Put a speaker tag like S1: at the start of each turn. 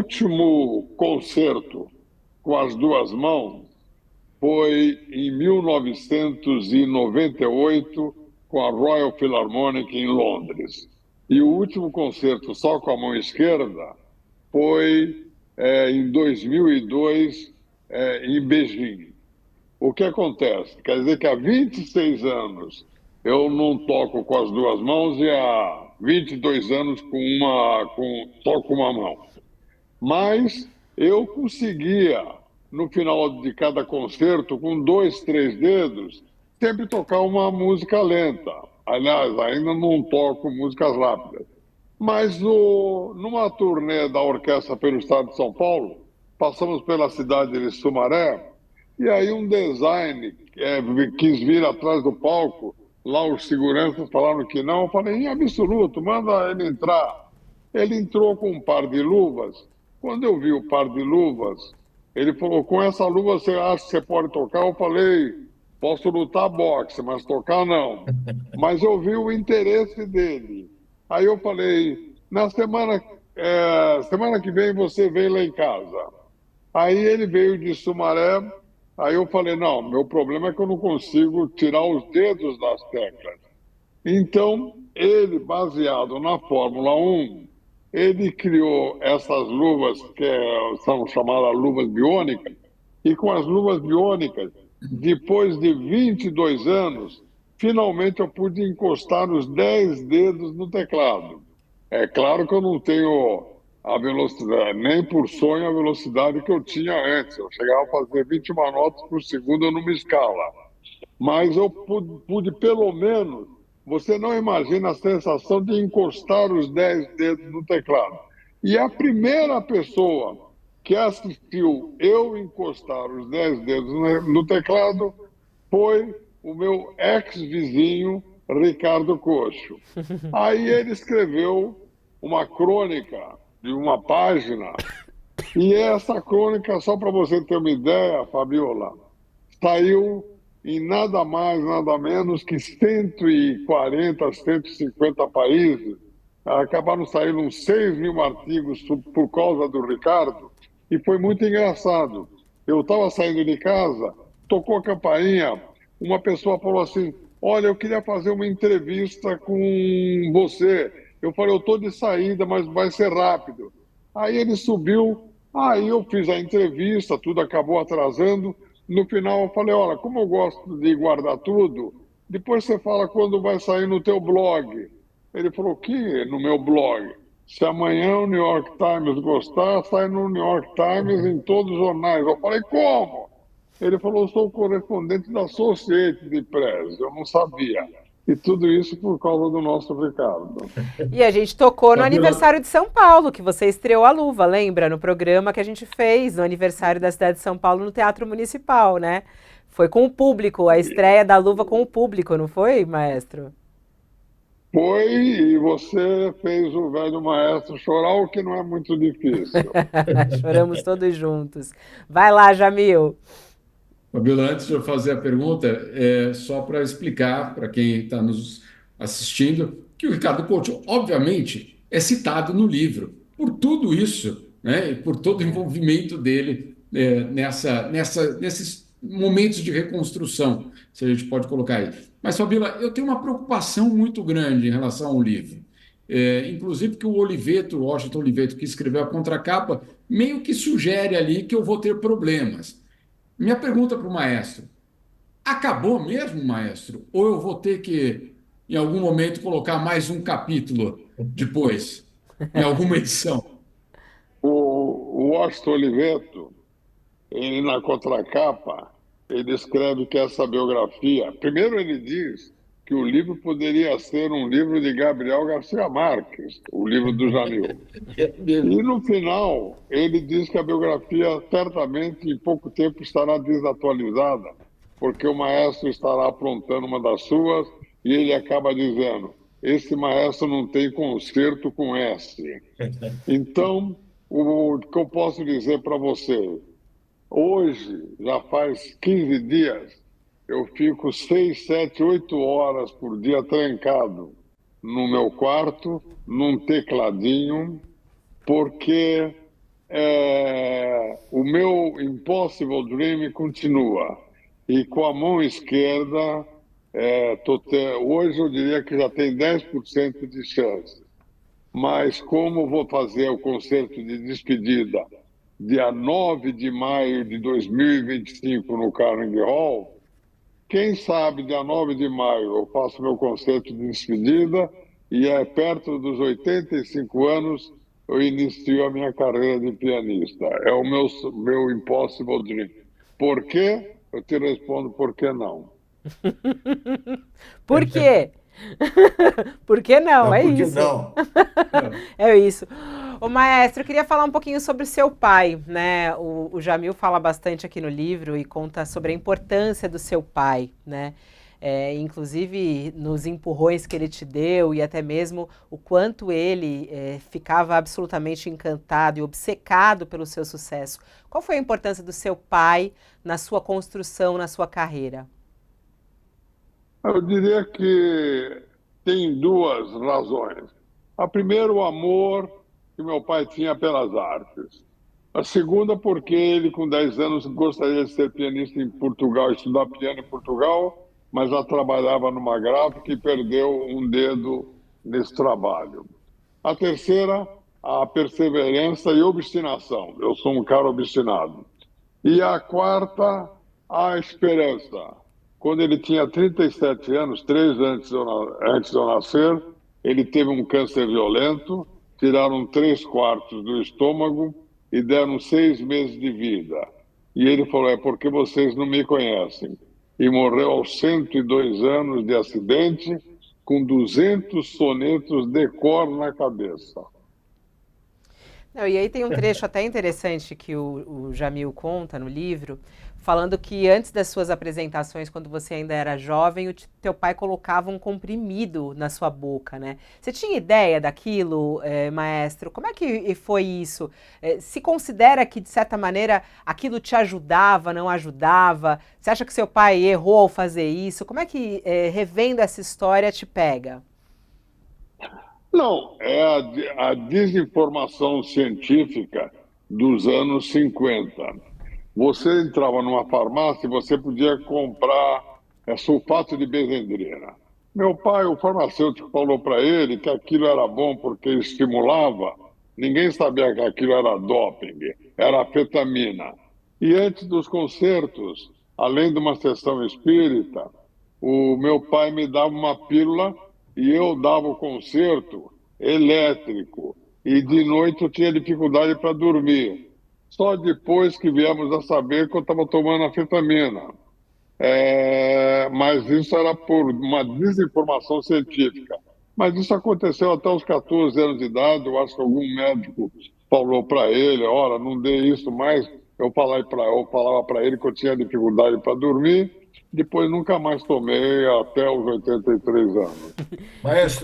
S1: último concerto com as duas mãos foi em 1998 com a Royal Philharmonic em Londres. E o último concerto só com a mão esquerda foi em 2002 em Beijing. O que acontece? Quer dizer que há 26 anos eu não toco com as duas mãos e há 22 anos só com uma mão. Mas eu conseguia, no final de cada concerto, com dois, três dedos, sempre tocar uma música lenta. Aliás, ainda não toco músicas rápidas. Mas numa turnê da orquestra pelo estado de São Paulo, passamos pela cidade de Sumaré, e aí um design quis vir atrás do palco, lá os seguranças falaram que não, eu falei, em absoluto, manda ele entrar. Ele entrou com um par de luvas. Quando eu vi o par de luvas, ele falou, com essa luva você acha que você pode tocar? Eu falei, posso lutar boxe, mas tocar não. Mas eu vi o interesse dele. Aí eu falei, semana que vem você vem lá em casa. Aí ele veio de Sumaré, aí eu falei, não, meu problema é que eu não consigo tirar os dedos das teclas. Então, ele, baseado na Fórmula 1, ele criou essas luvas que são chamadas luvas biônicas, e com as luvas biônicas, depois de 22 anos, finalmente eu pude encostar os 10 dedos no teclado. É claro que eu não tenho a velocidade, nem por sonho a velocidade que eu tinha antes. Eu chegava a fazer 21 notas por segundo numa escala. Mas eu pude pelo menos, você não imagina a sensação de encostar os 10 dedos no teclado. E a primeira pessoa que assistiu eu encostar os 10 dedos no teclado foi o meu ex-vizinho, Ricardo Cocho. Aí ele escreveu uma crônica de uma página, e essa crônica, só para você ter uma ideia, Fabiola, saiu em nada mais, nada menos que 140, 150 países. Acabaram saindo uns 6 mil artigos por causa do Ricardo, e foi muito engraçado. Eu estava saindo de casa, tocou a campainha, uma pessoa falou assim, olha, eu queria fazer uma entrevista com você. Eu falei, eu estou de saída, mas vai ser rápido. Aí ele subiu, aí eu fiz a entrevista, tudo acabou atrasando. No final eu falei, olha, como eu gosto de guardar tudo, depois você fala quando vai sair no teu blog. Ele falou, que no meu blog? Se amanhã o New York Times gostar, sai no New York Times em todos os jornais. Eu falei, como? Ele falou, sou correspondente da Associated Press. Eu não sabia. E tudo isso por causa do nosso Ricardo.
S2: E a gente tocou no
S3: Fabiola,
S2: aniversário de São Paulo, que você estreou a luva, lembra? No programa que a gente fez no aniversário da cidade de São Paulo no Teatro Municipal, né? Foi com o público, a estreia da luva com o público, não foi, maestro?
S1: Foi, e você fez o velho maestro chorar, o que não é muito difícil.
S2: Choramos todos juntos. Vai lá, Jamil.
S3: Fabiola, antes de eu fazer a pergunta, só para explicar para quem está nos assistindo, que o Ricardo Couto, obviamente, é citado no livro por tudo isso, né, e por todo o envolvimento dele nesses momentos de reconstrução, se a gente pode colocar aí. Mas, Fabiola, eu tenho uma preocupação muito grande em relação ao livro. Inclusive que o Oliveto, Washington Oliveto, que escreveu a contracapa, meio que sugere ali que eu vou ter problemas. Minha pergunta para o maestro: acabou mesmo, maestro? Ou eu vou ter que, em algum momento, colocar mais um capítulo depois, em alguma edição?
S1: O Washington Oliveto, ele na contracapa, ele escreve que essa biografia. Primeiro, ele diz que o livro poderia ser um livro de Gabriel Garcia Marques, o livro do Jamil. E no final, ele diz que a biografia certamente em pouco tempo estará desatualizada, porque o maestro estará aprontando uma das suas e ele acaba dizendo: esse maestro não tem conserto com S. Então, o que eu posso dizer para você? Hoje, já faz 15 dias, eu fico 6, 7, 8 horas por dia trancado no meu quarto, num tecladinho, porque o meu Impossible Dream continua. E com a mão esquerda, hoje eu diria que já tem 10% de chance. Mas como vou fazer o concerto de despedida dia 9 de maio de 2025 no Carnegie Hall, quem sabe dia 9 de maio eu faço meu concerto de despedida e perto dos 85 anos eu inicio a minha carreira de pianista. É o meu Impossible Dream. Por quê? Eu te respondo por que não.
S2: Por quê? Por que não?
S4: Não,
S2: É
S4: por que
S2: isso.
S4: não?
S2: É isso. O maestro, eu queria falar um pouquinho sobre o seu pai, né? O Jamil fala bastante aqui no livro e conta sobre a importância do seu pai, né? Inclusive nos empurrões que ele te deu e até mesmo o quanto ele ficava absolutamente encantado e obcecado pelo seu sucesso. Qual foi a importância do seu pai na sua construção, na sua carreira?
S1: Eu diria que tem duas razões. A primeira, o amor que meu pai tinha pelas artes. A segunda, porque ele, com 10 anos, gostaria de ser pianista em Portugal, estudar piano em Portugal, mas já trabalhava numa gráfica e perdeu um dedo nesse trabalho. A terceira, a perseverança e obstinação. Eu sou um cara obstinado. E a quarta, a esperança. Quando ele tinha 37 anos, 3 antes de eu nascer, ele teve um câncer violento, tiraram 3/4 do estômago e deram 6 meses de vida. E ele falou, é porque vocês não me conhecem. E morreu aos 102 anos de acidente, com 200 sonetos de cor na cabeça.
S2: Não, e aí tem um trecho até interessante que o Jamil conta no livro, falando que antes das suas apresentações, quando você ainda era jovem, teu pai colocava um comprimido na sua boca, né? Você tinha ideia daquilo, maestro? Como é que foi isso? Se considera que, de certa maneira, aquilo te ajudava, não ajudava? Você acha que seu pai errou ao fazer isso? Como é que, revendo essa história, te pega?
S1: Não, é a desinformação científica dos anos 50. Você entrava numa farmácia e você podia comprar sulfato de benzendrina. Meu pai, o farmacêutico, falou para ele que aquilo era bom porque estimulava. Ninguém sabia que aquilo era doping, era anfetamina. E antes dos concertos, além de uma sessão espírita, o meu pai me dava uma pílula e eu dava o concerto elétrico. E de noite eu tinha dificuldade para dormir. Só depois que viemos a saber que eu estava tomando anfetamina. Mas isso era por uma desinformação científica. Mas isso aconteceu até os 14 anos de idade. Eu acho que algum médico falou para ele, olha, não dê isso mais. Eu falava para ele que eu tinha dificuldade para dormir. Depois nunca mais tomei até os 83 anos.
S4: Maestro,